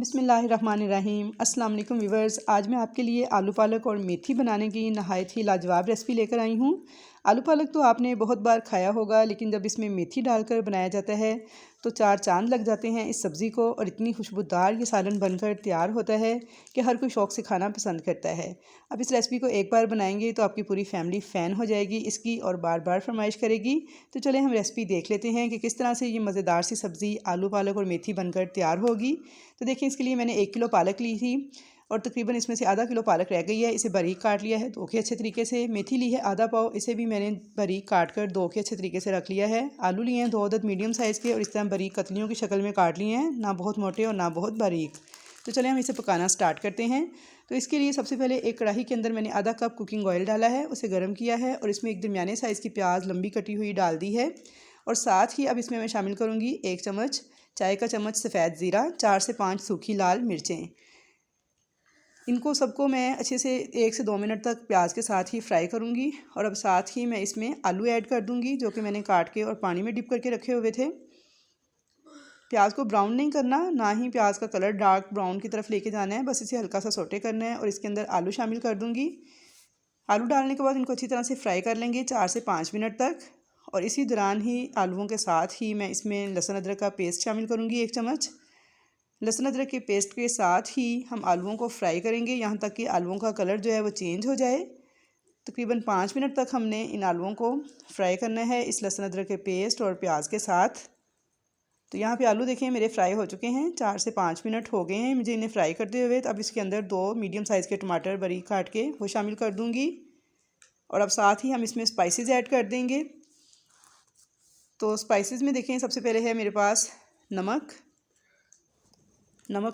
बिस्मिल्लाहिर्रहमानिर्रहीम। अस्सलाम वालेकुम व्यूवर्स, आज मैं आपके लिए आलू पालक और मेथी बनाने की नहायत ही लाजवाब रेसिपी लेकर आई हूँ। आलू पालक तो आपने बहुत बार खाया होगा, लेकिन जब इसमें मेथी डालकर बनाया जाता है तो चार चांद लग जाते हैं इस सब्ज़ी को। और इतनी खुशबूदार ये सालन बनकर तैयार होता है कि हर कोई शौक़ से खाना पसंद करता है। अब इस रेसिपी को एक बार बनाएंगे तो आपकी पूरी फैमिली फ़ैन हो जाएगी इसकी और बार बार फरमाइश करेगी। तो चले हम रेसिपी देख लेते हैं कि किस तरह से ये मज़ेदार सी सब्ज़ी आलू पालक और मेथी बनकर तैयार होगी। तो देखिए, इसके लिए मैंने 1 किलो पालक ली थी और तकरीबन इसमें से आधा किलो पालक रह गई है। इसे बारीक काट लिया है धो के अच्छे तरीके से। मेथी ली है आधा पाव, इसे भी मैंने बारीक काट कर धो के अच्छे तरीके से रख लिया है। आलू लिए हैं 2 अदद मीडियम साइज़ के और इस तरह बारीक कतलियों की शक्ल में काट लिए हैं, ना बहुत मोटे और ना बहुत बारीक। तो चलें हम इसे पकाना स्टार्ट करते हैं। तो इसके लिए सबसे पहले एक कढ़ाई के अंदर मैंने आधा कप कुकिंग ऑयल डाला है, उसे गर्म किया है और इसमें एक दरमियाने साइज़ की प्याज लंबी कटी हुई डाल दी है। और साथ ही अब इसमें मैं शामिल करूँगी 1 चम्मच चाय का चम्मच सफ़ेद ज़ीरा, 4 से 5 सूखी लाल मिर्चें। इनको सबको मैं अच्छे से 1 से 2 मिनट तक प्याज के साथ ही फ्राई करूँगी। और अब साथ ही मैं इसमें आलू ऐड कर दूँगी, जो कि मैंने काट के और पानी में डिप करके रखे हुए थे। प्याज को ब्राउन नहीं करना, ना ही प्याज का कलर डार्क ब्राउन की तरफ लेके जाना है, बस इसे हल्का सा सोटे करना है। और इसके अंदर आलू शामिल कर दूँगी। आलू डालने के बाद इनको अच्छी तरह से फ्राई कर लेंगे 4 से 5 मिनट तक। और इसी दौरान ही आलूओं के साथ ही मैं इसमें लहसुन अदरक का पेस्ट शामिल करूँगी 1 चम्मच। लहसुन अदरक के पेस्ट के साथ ही हम आलूओं को फ्राई करेंगे यहाँ तक कि आलूओं का कलर जो है वो चेंज हो जाए। तकरीबन 5 मिनट तक हमने इन आलूओं को फ्राई करना है इस लहसुन अदरक के पेस्ट और प्याज के साथ। तो यहाँ पे आलू देखें मेरे फ्राई हो चुके हैं, 4 से 5 मिनट हो गए हैं मुझे इन्हें फ्राई करते हुए। तो अब इसके अंदर 2 मीडियम साइज़ के टमाटर बारीक काट के वो शामिल कर दूँगी। और अब साथ ही हम इसमें स्पाइसेस ऐड कर देंगे। तो स्पाइसेस में देखें सबसे पहले है मेरे पास नमक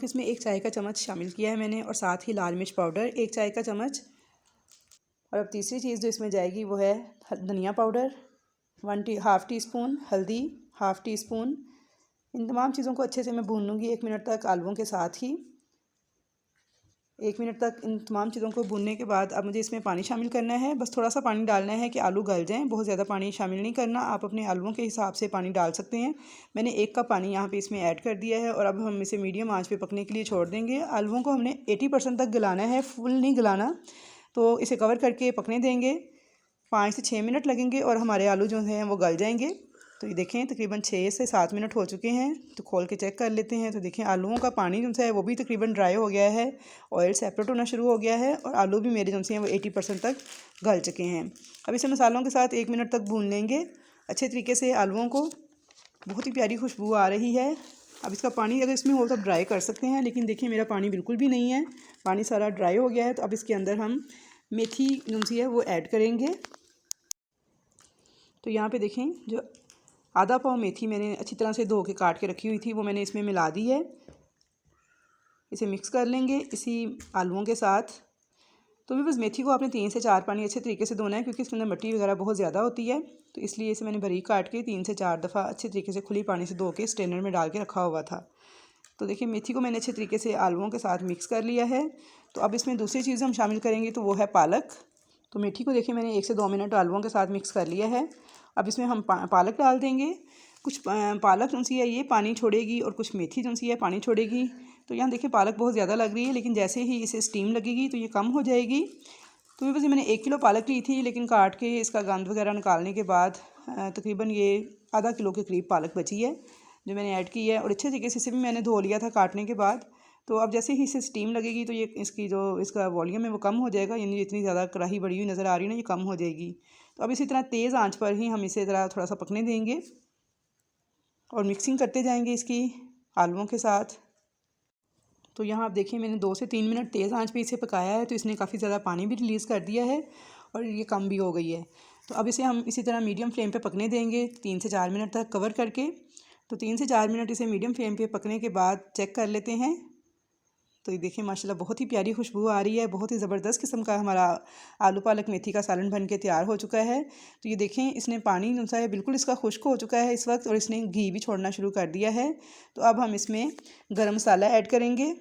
इसमें 1 चाय का चम्मच शामिल किया है मैंने, और साथ ही लाल मिर्च पाउडर 1 चाय का चम्मच। और अब तीसरी चीज़ जो इसमें जाएगी वो है धनिया पाउडर हाफ़ टी स्पून, हल्दी हाफ़ टी स्पून। इन तमाम चीज़ों को अच्छे से मैं भून लूँगी 1 मिनट तक आलूओं के साथ ही। 1 मिनट तक इन तमाम चीज़ों को भूनने के बाद अब मुझे इसमें पानी शामिल करना है। बस थोड़ा सा पानी डालना है कि आलू गल जाएँ, बहुत ज़्यादा पानी शामिल नहीं करना। आप अपने आलूओं के हिसाब से पानी डाल सकते हैं। मैंने 1 कप पानी यहाँ पे इसमें ऐड कर दिया है और अब हम इसे मीडियम आंच पे पकने के लिए छोड़ देंगे। आलूओं को हमने 80% तक गलाना है, फुल नहीं गलाना। तो इसे कवर करके पकने देंगे, 5 से 6 मिनट लगेंगे और हमारे आलू जो हैं वो गल जाएंगे। तो ये देखें तकरीबन 6 से 7 मिनट हो चुके हैं। तो खोल के चेक कर लेते हैं। तो देखें आलूओं का पानी जो है वो भी तकरीबन ड्राई हो गया है, ऑयल सेपरेट होना शुरू हो गया है और आलू भी मेरे जो हैं वो 80% तक गल चुके हैं। अब इसे मसालों के साथ 1 मिनट तक भून लेंगे अच्छे तरीके से आलूओं को। बहुत ही प्यारी खुशबू आ रही है। अब इसका पानी अगर इसमें हो तो ड्राई कर सकते हैं, लेकिन देखिए मेरा पानी बिल्कुल भी नहीं है, पानी सारा ड्राई हो गया है। तो अब इसके अंदर हम मेथी जो सी है वो ऐड करेंगे। तो यहाँ पे देखें जो आधा पाव मेथी मैंने अच्छी तरह से धो के काट के रखी हुई थी वो मैंने इसमें मिला दी है। इसे मिक्स कर लेंगे इसी आलूओं के साथ। तो भी बस मेथी को आपने 3 से 4 पानी अच्छे तरीके से धोना है, क्योंकि इसके अंदर मिट्टी वगैरह बहुत ज़्यादा होती है। तो इसलिए इसे मैंने बारीक काट के 3 से 4 दफ़ा अच्छे तरीके से खुली पानी से धो के स्ट्रेनर में डाल के रखा हुआ था। तो देखिए मेथी को मैंने अच्छे तरीके से आलूओं के साथ मिक्स कर लिया है। तो अब इसमें दूसरी चीज़ हम शामिल करेंगे तो वो है पालक। तो मेथी को देखिए मैंने 1 से 2 मिनट आलूओं के साथ मिक्स कर लिया है। अब इसमें हम पालक डाल देंगे। कुछ पालक जो सी है ये पानी छोड़ेगी और कुछ मेथी जो सी है पानी छोड़ेगी। तो यहाँ देखिए पालक बहुत ज़्यादा लग रही है, लेकिन जैसे ही इसे स्टीम लगेगी तो ये कम हो जाएगी। तो वैसे मैंने 1 किलो पालक ली थी, लेकिन काट के इसका गंद वगैरह निकालने के बाद तकरीबन ये आधा किलो के करीब पालक बची है जो मैंने ऐड की है। और अच्छे तरीके से इसे भी मैंने धो लिया था काटने के बाद। तो अब जैसे ही इसे स्टीम लगेगी तो ये इसका वॉल्यूम है वो कम हो जाएगा, यानी इतनी ज़्यादा कढ़ाई बड़ी हुई नज़र आ रही है ना, ये कम हो जाएगी। तो अब इसी तरह तेज़ आंच पर ही हम इसे ज़रा थोड़ा सा पकने देंगे और मिक्सिंग करते जाएंगे इसकी आलूओं के साथ। तो यहाँ आप देखिए मैंने 2 से 3 मिनट तेज़ आंच पे इसे पकाया है, तो इसने काफ़ी ज़्यादा पानी भी रिलीज़ कर दिया है और ये कम भी हो गई है। तो अब इसे हम इसी तरह मीडियम फ्लेम पे पकने देंगे 3 से 4 मिनट तक कवर करके। तो 3 से 4 मिनट इसे मीडियम फ्लेम पे पकने के बाद चेक कर लेते हैं। तो ये देखिए माशाल्लाह बहुत ही प्यारी खुशबू आ रही है, बहुत ही ज़बरदस्त किस्म का हमारा आलू पालक मेथी का सालन बन के तैयार हो चुका है। तो ये देखें इसने पानी जो सा है बिल्कुल इसका खुश्क हो चुका है इस वक्त, और इसने घी भी छोड़ना शुरू कर दिया है। तो अब हम इसमें गरम मसाला ऐड करेंगे।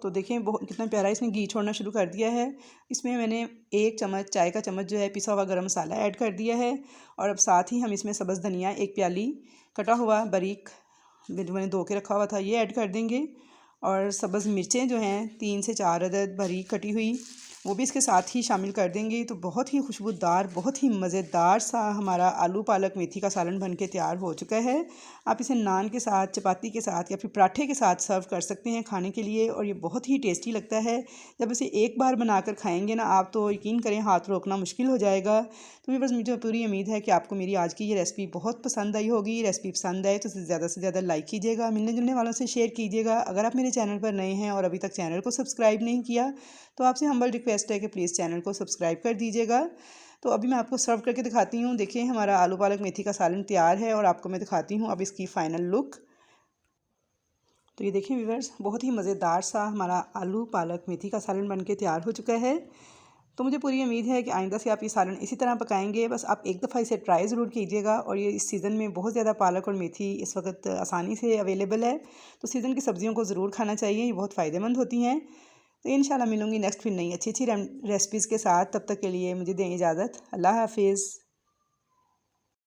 तो देखें बहुत कितना प्यारा इसने घी छोड़ना शुरू कर दिया है। इसमें मैंने 1 चम्मच चाय का चम्मच जो है पिसा हुआ गरम मसाला ऐड कर दिया है। और अब साथ ही हम इसमें सब्ज़ धनिया 1 प्याली कटा हुआ बारीक जो मैंने धो के रखा हुआ था ये ऐड कर देंगे। और सब्ज़ मिर्चें जो हैं 3 से 4 अदद बारीक कटी हुई वो भी इसके साथ ही शामिल कर देंगे। तो बहुत ही खुशबूदार, बहुत ही मज़ेदार सा हमारा आलू पालक मेथी का सालन बनके तैयार हो चुका है। आप इसे नान के साथ, चपाती के साथ या फिर पराठे के साथ सर्व कर सकते हैं खाने के लिए, और ये बहुत ही टेस्टी लगता है। जब इसे एक बार बनाकर खाएंगे ना आप, तो यकीन करें हाथ रोकना मुश्किल हो जाएगा। तो बस मुझे पूरी उम्मीद है कि आपको मेरी आज की ये रेसिपी बहुत पसंद आई होगी। रेसिपी पसंद आए तो इसे ज़्यादा से ज़्यादा लाइक कीजिएगा, मिलने जुलने वालों से शेयर कीजिएगा। अगर आप मेरे चैनल पर नए हैं और अभी तक चैनल को सब्सक्राइब नहीं किया तो आपसे हम्बल रिक्वेस्ट है कि प्लीज़ चैनल को सब्सक्राइब कर दीजिएगा। तो अभी मैं आपको सर्व करके दिखाती हूँ। देखिए हमारा आलू पालक मेथी का सालन तैयार है और आपको मैं दिखाती हूँ अब इसकी फ़ाइनल लुक। तो ये देखिए व्यूअर्स, बहुत ही मज़ेदार सा हमारा आलू पालक मेथी का सालन बनके तैयार हो चुका है। तो मुझे पूरी उम्मीद है कि आइंदा से आप ये सालन इसी तरह पकाएंगे। बस आप एक दफ़ा इसे ट्राई ज़रूर कीजिएगा। और ये इस सीज़न में बहुत ज़्यादा पालक और मेथी इस वक्त आसानी से अवेलेबल है, तो सीज़न की सब्ज़ियों को ज़रूर खाना चाहिए, ये बहुत फ़ायदेमंद होती हैं। तो इंशाल्लाह मिलूँगी नेक्स्ट फिर नई अच्छी अच्छी रेसिपीज़ के साथ। तब तक के लिए मुझे दें इजाज़त। अल्लाह हाफिज़।